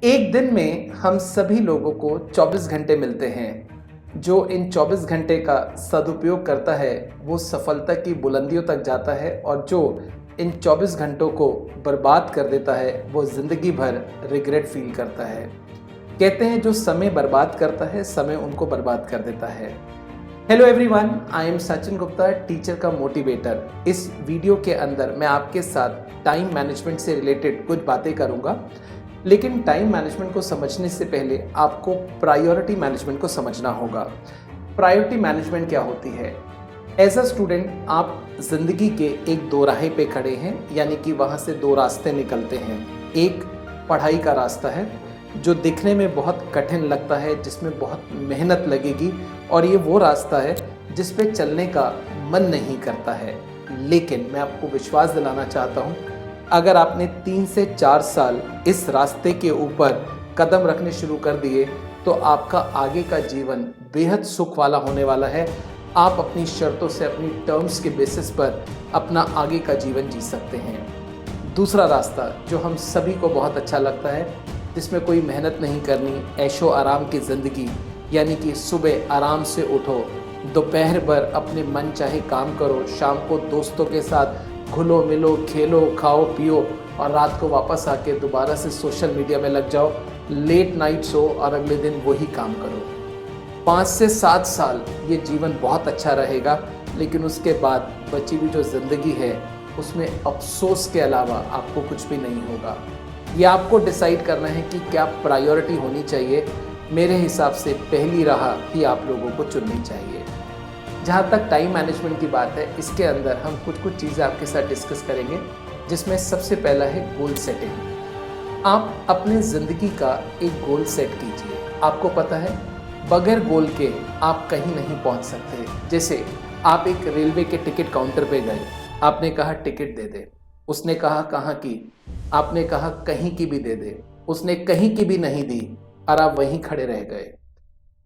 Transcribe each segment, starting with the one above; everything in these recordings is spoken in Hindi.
एक दिन में हम सभी लोगों को 24 घंटे मिलते हैं। जो इन 24 घंटे का सदुपयोग करता है वो सफलता की बुलंदियों तक जाता है, और जो इन 24 घंटों को बर्बाद कर देता है वो ज़िंदगी भर रिग्रेट फील करता है। कहते हैं जो समय बर्बाद करता है समय उनको बर्बाद कर देता है। Hello everyone, I am Sachin Gupta, teacher का मोटिवेटर। इस वीडियो के अंदर मैं आपके साथ टाइम मैनेजमेंट से रिलेटेड कुछ बातें करूंगा। लेकिन टाइम मैनेजमेंट को समझने से पहले आपको प्रायोरिटी मैनेजमेंट को समझना होगा। प्रायोरिटी मैनेजमेंट क्या होती है? एज अ स्टूडेंट आप जिंदगी के एक दोराहे पे खड़े हैं, यानी कि वहाँ से दो रास्ते निकलते हैं। एक पढ़ाई का रास्ता है जो दिखने में बहुत कठिन लगता है, जिसमें बहुत मेहनत लगेगी, और ये वो रास्ता है जिस पे चलने का मन नहीं करता है। लेकिन मैं आपको विश्वास दिलाना चाहता हूँ, अगर आपने 3 से 4 साल इस रास्ते के ऊपर कदम रखने शुरू कर दिए तो आपका आगे का जीवन बेहद सुख वाला होने वाला है। आप अपनी शर्तों से, अपनी टर्म्स के बेसिस पर अपना आगे का जीवन जी सकते हैं। दूसरा रास्ता जो हम सभी को बहुत अच्छा लगता है, जिसमें कोई मेहनत नहीं करनी, ऐशो आराम की ज़िंदगी, यानी कि सुबह आराम से उठो, दोपहर भर अपने मन चाहे काम करो, शाम को दोस्तों के साथ घुलो मिलो, खेलो, खाओ पियो, और रात को वापस आके दोबारा से सोशल मीडिया में लग जाओ, लेट नाइट सो और अगले दिन वही काम करो। 5 से 7 साल ये जीवन बहुत अच्छा रहेगा, लेकिन उसके बाद बची हुई जो ज़िंदगी है उसमें अफसोस के अलावा आपको कुछ भी नहीं होगा। ये आपको डिसाइड करना है कि क्या प्रायोरिटी होनी चाहिए। मेरे हिसाब से पहली राह ही आप लोगों को चुननी चाहिए। जहाँ तक टाइम मैनेजमेंट की बात है, इसके अंदर हम कुछ चीज़ें आपके साथ डिस्कस करेंगे, जिसमें सबसे पहला है गोल सेटिंग। आप अपने ज़िंदगी का एक गोल सेट कीजिए। आपको पता है बगैर गोल के आप कहीं नहीं पहुँच सकते। जैसे आप एक रेलवे के टिकट काउंटर पे गए, आपने कहा टिकट दे दे, उसने कहा कहाँ की, आपने कहा कहीं की भी दे दे, उसने कहीं की भी नहीं दी, और आप वहीं खड़े रह गए।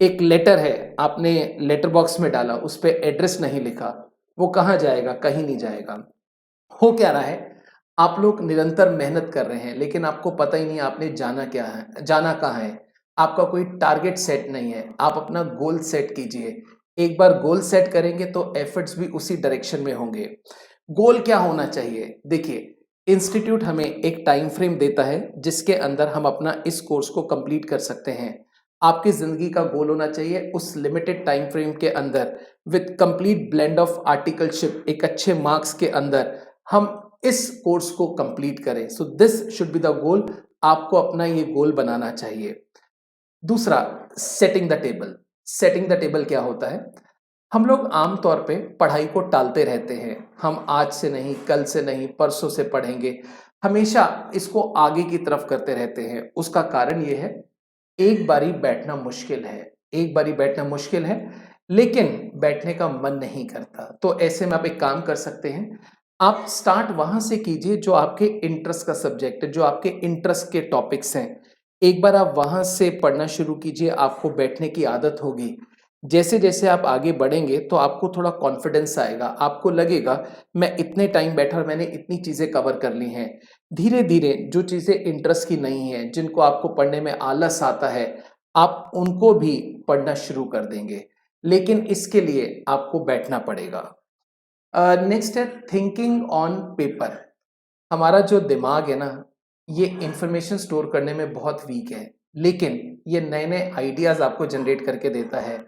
एक लेटर है, आपने लेटर बॉक्स में डाला, उस पे एड्रेस नहीं लिखा, वो कहाँ जाएगा? कहीं नहीं जाएगा। हो क्या रहा है, आप लोग निरंतर मेहनत कर रहे हैं, लेकिन आपको पता ही नहीं आपने जाना क्या है, जाना कहाँ है। आपका कोई टारगेट सेट नहीं है। आप अपना गोल सेट कीजिए। एक बार गोल सेट करेंगे तो एफर्ट्स भी उसी डायरेक्शन में होंगे। गोल क्या होना चाहिए? देखिए, इंस्टीट्यूट हमें एक टाइम फ्रेम देता है जिसके अंदर हम अपना इस कोर्स को कंप्लीट कर सकते हैं। आपकी जिंदगी का गोल होना चाहिए उस लिमिटेड टाइम फ्रेम के अंदर, with complete blend of articleship, एक अच्छे मार्क्स के अंदर हम इस कोर्स को कंप्लीट करें। So this should be the goal. आपको अपना ये गोल बनाना चाहिए। दूसरा, setting the table. Setting the table क्या होता है? हम लोग आमतौर पे पढ़ाई को टालते रहते हैं। हम आज से नहीं, कल से नहीं, परसों से पढ़ेंगे, हमेशा इसको आगे की तरफ करते रहते हैं। उसका कारण ये है, एक बारी बैठना मुश्किल है। एक बारी बैठना मुश्किल है, लेकिन बैठने का मन नहीं करता। तो ऐसे में आप एक काम कर सकते हैं, आप स्टार्ट वहां से कीजिए जो आपके इंटरेस्ट का सब्जेक्ट है, जो आपके इंटरेस्ट के टॉपिक्स हैं। एक बार आप वहां से पढ़ना शुरू कीजिए, आपको बैठने की आदत होगी। जैसे जैसे आप आगे बढ़ेंगे तो आपको थोड़ा कॉन्फिडेंस आएगा, आपको लगेगा मैं इतने टाइम बैठा और मैंने इतनी चीजें कवर कर ली हैं। धीरे धीरे जो चीजें इंटरेस्ट की नहीं है, जिनको आपको पढ़ने में आलस आता है, आप उनको भी पढ़ना शुरू कर देंगे। लेकिन इसके लिए आपको बैठना पड़ेगा। नेक्स्ट है थिंकिंग ऑन पेपर। हमारा जो दिमाग है ना, ये इंफॉर्मेशन स्टोर करने में बहुत वीक है, लेकिन ये नए नए आइडियाज आपको जनरेट करके देता है।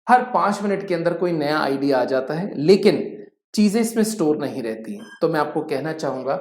हर 5 मिनट के अंदर कोई नया आइडिया आ जाता है, लेकिन चीजें इसमें स्टोर नहीं रहती। तो मैं आपको कहना चाहूंगा,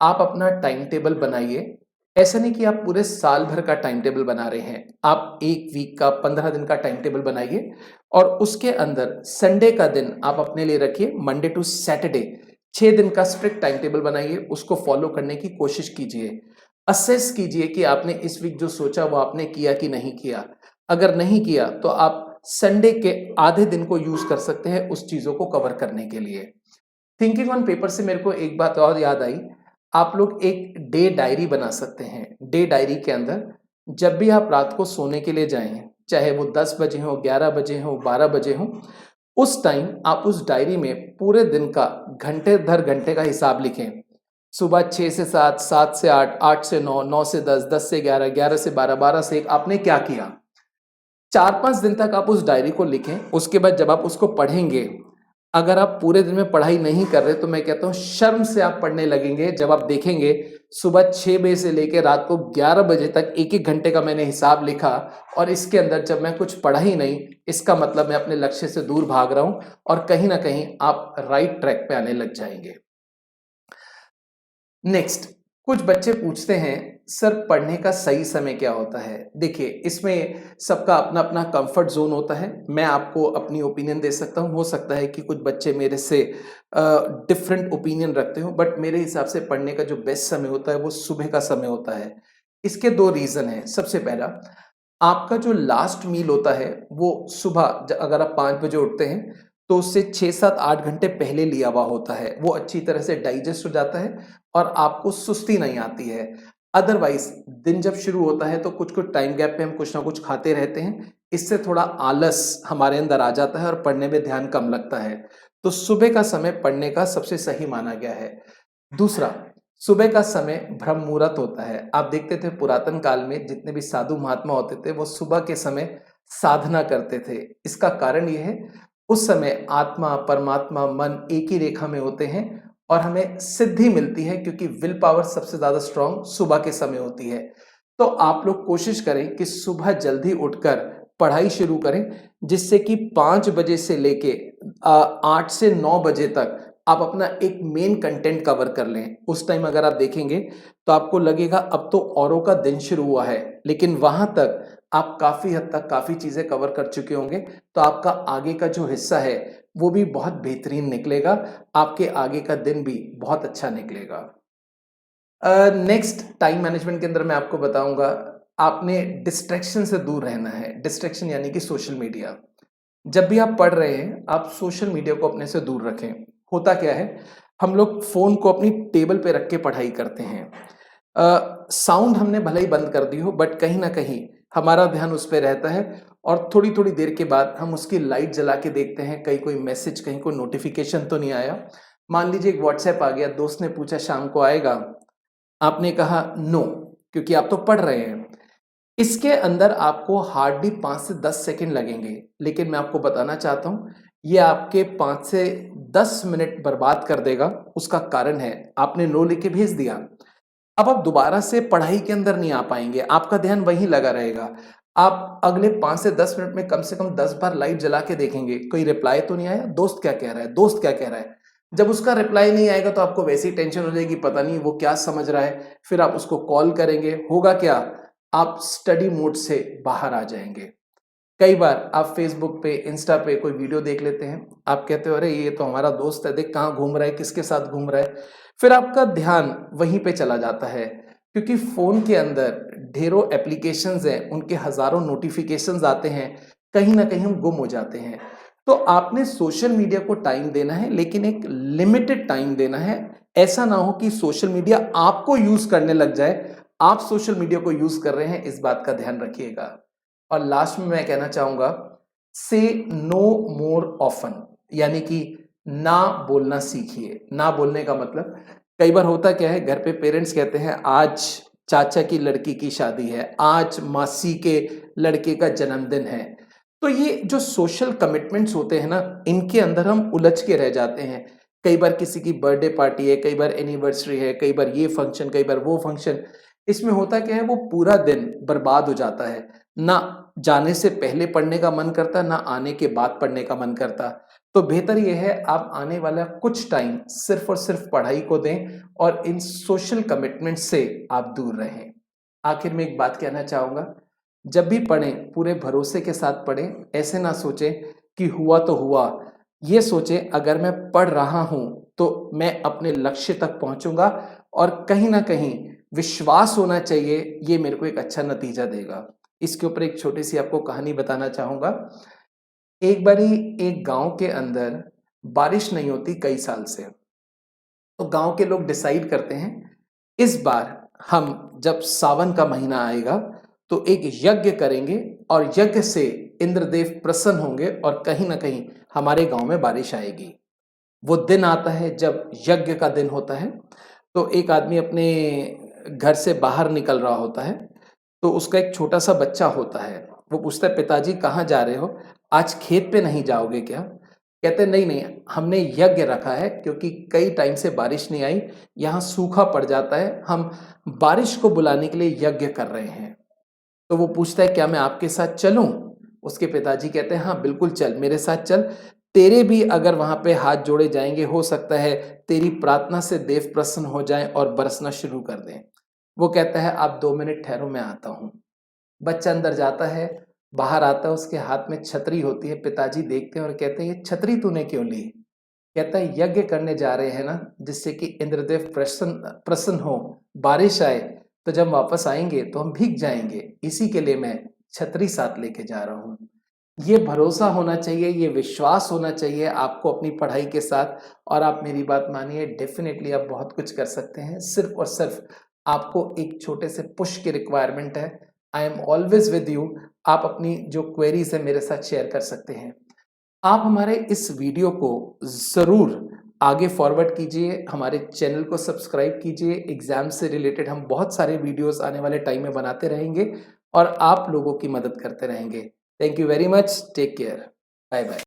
आप अपना टाइम टेबल बनाइए। ऐसा नहीं कि आप पूरे साल भर का टाइम टेबल बना रहे हैं, आप एक वीक का, 15 दिन का टाइम टेबल बनाइए, और उसके अंदर संडे का दिन आप अपने लिए रखिए। मंडे टू सैटरडे 6 दिन का स्ट्रिक्ट टाइम टेबल बनाइए, उसको फॉलो करने की कोशिश कीजिए। असेस कीजिए कि आपने इस वीक जो सोचा वो आपने किया कि नहीं किया। अगर नहीं किया तो आप संडे के आधे दिन को यूज कर सकते हैं उस चीजों को कवर करने के लिए। थिंकिंग ऑन पेपर से मेरे को एक बात और याद आई। आप लोग एक डे डायरी बना सकते हैं। डे डायरी के अंदर जब भी आप रात को सोने के लिए जाएं, चाहे वो 10 बजे हो, 11 बजे हो, 12 बजे हो, उस टाइम आप उस डायरी में पूरे दिन का घंटे दर घंटे का हिसाब लिखें। सुबह 6 से 7, 7 से 8, 8 से 9, 9 से 10, 10 से 11, 11 से 12, 12 से 1 आपने क्या किया? 4-5 दिन तक आप उस डायरी को लिखें, उसके बाद जब आप उसको पढ़ेंगे, अगर आप पूरे दिन में पढ़ाई नहीं कर रहे तो मैं कहता हूँ शर्म से आप पढ़ने लगेंगे जब आप देखेंगे सुबह 6 बजे से लेकर रात को 11 बजे तक 1-1 घंटे का मैंने हिसाब लिखा और इसके अंदर जब मैं कुछ पढ़ा ही नहीं, इसका मतलब मैं अपने लक्ष्य से दूर भाग रहा हूँ और कहीं न कहीं आप राइट ट्रैक पे आने लग जाएँगे। नेक्स्ट, कुछ बच्चे पूछते हैं सर पढ़ने का सही समय क्या होता है? देखिए इसमें सबका अपना अपना कंफर्ट जोन होता है। मैं आपको अपनी ओपिनियन दे सकता हूँ, हो सकता है कि कुछ बच्चे मेरे से डिफरेंट ओपिनियन रखते हो, बट मेरे हिसाब से पढ़ने का जो बेस्ट समय होता है वो सुबह का समय होता है। इसके 2 रीज़न हैं। सबसे पहला, आपका जो लास्ट मील होता है वो सुबह अगर आप 5 बजे उठते हैं तो उससे 6, 7, 8 घंटे पहले लिया हुआ होता है। वो अच्छी तरह से डाइजेस्ट हो जाता है और आपको सुस्ती नहीं आती है। अदरवाइज दिन जब शुरू होता है तो कुछ-कुछ टाइम गैप पे हम कुछ ना कुछ खाते रहते हैं। इससे थोड़ा आलस हमारे अंदर आ जाता है और पढ़ने में ध्यान कम लगता है। तो सुबह का समय पढ़ने का सबसे सही माना गया है। दूसरा, सुबह का समय ब्रह्म मुहूर्त होता है। आप देखते थे पुरातन काल में जितने भी साधु महात्मा होते थे वो सुबह के समय साधना करते थे। इसका कारण ये है उस समय आत्मा, परमात्मा, मन एक ही रेखा में होते हैं और हमें सिद्धि मिलती है क्योंकि विल पावर सबसे ज़्यादा स्ट्रॉन्ग सुबह के समय होती है। तो आप लोग कोशिश करें कि सुबह जल्दी उठकर पढ़ाई शुरू करें जिससे कि 5 बजे से लेके 8 से 9 बजे तक आप अपना एक मेन कंटेंट कवर कर लें। उस टाइम अगर आप देखेंगे तो आपको लगेगा अब तो औरों का दिन शुरू हुआ है, लेकिन वहाँ तक आप काफ़ी हद तक काफ़ी चीज़ें कवर कर चुके होंगे, तो आपका आगे का जो हिस्सा है वो भी बहुत बेहतरीन निकलेगा, आपके आगे का दिन भी बहुत अच्छा निकलेगा। नेक्स्ट टाइम मैनेजमेंट के अंदर मैं आपको बताऊँगा, आपने डिस्ट्रैक्शन से दूर रहना है। डिस्ट्रैक्शन यानी कि सोशल मीडिया। जब भी आप पढ़ रहे हैं, आप सोशल मीडिया को अपने से दूर रखें। होता क्या है, हम लोग फ़ोन को अपनी टेबल पे रख के पढ़ाई करते हैं। साउंड हमने भले ही बंद कर दी हो बट कहीं न कहीं हमारा ध्यान उस पे रहता है और थोड़ी-थोड़ी देर के बाद हम उसकी लाइट जला के देखते हैं, कहीं कोई मैसेज, कहीं कोई नोटिफ़िकेशन तो नहीं आया। मान लीजिए एक व्हाट्सएप आ गया, दोस्त ने पूछा शाम को आएगा? आपने कहा नो, क्योंकि आप तो पढ़ रहे हैं। इसके अंदर आपको हार्डली 5 से 10 सेकंड लगेंगे, लेकिन मैं आपको बताना चाहता हूँ, ये आपके 5 से 10 मिनट बर्बाद कर देगा। उसका कारण है, आपने नो लिख के भेज दिया। अब आप दोबारा से पढ़ाई के अंदर नहीं आ पाएँगे, आपका ध्यान वहीं लगा रहेगा। आप अगले 5 से 10 मिनट में कम से कम 10 बार लाइट जला के देखेंगे, कोई रिप्लाई तो नहीं आया? दोस्त क्या कह रहा है? दोस्त क्या कह रहा है? जब उसका रिप्लाई नहीं आएगा तो आपको वैसे ही टेंशन हो जाएगी, पता नहीं वो क्या समझ रहा है। फिर आप उसको कॉल करेंगे, होगा क्या? आप स्टडी मोड से बाहर आ जाएँगे। कई बार आप फ़ेसबुक पे, इंस्टा पे कोई वीडियो देख लेते हैं। आप कहते हो, "अरे! ये तो हमारा दोस्त है, देख कहाँ घूम रहा है, किसके साथ घूम रहा है।" फिर आपका ध्यान वहीं पे चला जाता है, क्योंकि फ़ोन के अंदर ढेरों एप्लीकेशंस हैं, उनके हज़ारों नोटिफ़िकेशंस आते हैं, कहीं न कहीं हम गुम हो जाते हैं। तो आपने सोशल मीडिया को टाइम देना है, लेकिन एक लिमिटेड टाइम देना है। ऐसा ना हो कि सोशल मीडिया आपको यूज़ करने लग जाए, आप सोशल मीडिया को यूज़ कर रहे हैं, इस बात का ध्यान रखिएगा। और लास्ट में मैं कहना चाहूँगा, से नो मोर ऑफ़न, यानी कि ना बोलना सीखिए। ना बोलने का मतलब, कई बार होता क्या है, घर पे पेरेंट्स कहते हैं आज चाचा की लड़की की शादी है, आज मासी के लड़के का जन्मदिन है। तो ये जो सोशल कमिटमेंट्स होते हैं ना, इनके अंदर हम उलझ के रह जाते हैं। कई बार किसी की बर्थडे पार्टी है, कई बार एनिवर्सरी है, कई बार ये फंक्शन, कई बार वो फंक्शन। इसमें होता क्या है, वो पूरा दिन बर्बाद हो जाता है। ना जाने से पहले पढ़ने का मन करता, ना आने के बाद पढ़ने का मन करता। तो बेहतर ये है आप आने वाला कुछ टाइम सिर्फ़ और सिर्फ़ पढ़ाई को दें और इन सोशल कमिटमेंट से आप दूर रहें। आखिर में एक बात कहना चाहूँगा, जब भी पढ़ें पूरे भरोसे के साथ पढ़ें, ऐसे ना सोचें कि हुआ तो हुआ। ये सोचें अगर मैं पढ़ रहा हूँ, तो मैं अपने लक्ष्य तक पहुँचूँगा और कहीं न कहीं विश्वास होना चाहिए, ये मेरे को एक अच्छा नतीजा देगा। इसके ऊपर एक छोटी-सी आपको कहानी बताना चाहूँगा। एक बारी एक गाँव के अंदर बारिश नहीं होती कई साल से। तो गाँव के लोग डिसाइड करते हैं, इस बार हम जब सावन का महीना आएगा, तो एक यज्ञ करेंगे और यज्ञ से इंद्रदेव प्रसन्न होंगे और कहीं न कहीं हमारे गाँव में बारिश आएगी। वो दिन आता है जब यज्ञ का दिन होता है। तो एक आदमी अपने घर से बाहर निकल रहा होता है, तो उसका एक छोटा-सा बच्चा होता है। वो पूछता है, "पिताजी कहाँ जा रहे हो? आज खेत पे नहीं जाओगे क्या?" कहते हैं, "नहीं, नहीं, हमने यज्ञ रखा है क्योंकि कई टाइम से बारिश नहीं आई, यहाँ सूखा पड़ जाता है, हम बारिश को बुलाने के लिए यज्ञ कर रहे हैं।" तो वो पूछता है, "क्या मैं आपके साथ चलूँ?" उसके पिताजी कहते हैं, "हाँ, बिल्कुल चल, मेरे साथ चल। तेरे भी अगर वहाँ पे हाथ जोड़े जाएँगे, हो सकता है तेरी प्रार्थना से देव प्रसन्न हो जाएँ और बरसना शुरू कर दें।" वो कहता है, "आप 2 मिनट ठहरो, मैं आता हूँ।" बच्चा अंदर जाता है, बाहर आता है, उसके हाथ में छतरी होती है। पिताजी देखते हैं और कहते हैं, "ये छतरी तूने क्यों ली?" कहता है, "यज्ञ करने जा रहे हैं ना, जिससे कि इंद्रदेव प्रसन्न प्रसन्न हो, बारिश आए, तो जब वापस आएँगे तो हम भीग जाएँगे। इसी के लिए मैं छतरी साथ लेके जा रहा हूँ।" ये भरोसा होना चाहिए, ये विश्वास होना चाहिए आपको अपनी पढ़ाई के साथ, और आप मेरी बात मानिए, डेफ़िनेटली आप बहुत कुछ कर सकते हैं। सिर्फ़ और सिर्फ़ आपको एक छोटे से पुश की रिक्वायरमेंट है। I am always with you. आप अपनी जो क्वेरीज़ हैं मेरे साथ शेयर कर सकते हैं। आप हमारे इस वीडियो को ज़रूर आगे फॉरवर्ड कीजिए, हमारे चैनल को सब्सक्राइब कीजिए। एग्ज़ाम से रिलेटेड हम बहुत सारे वीडियोज़ आने वाले टाइम में बनाते रहेंगे और आप लोगों की मदद करते रहेंगे। Thank you very much. Take care. Bye bye.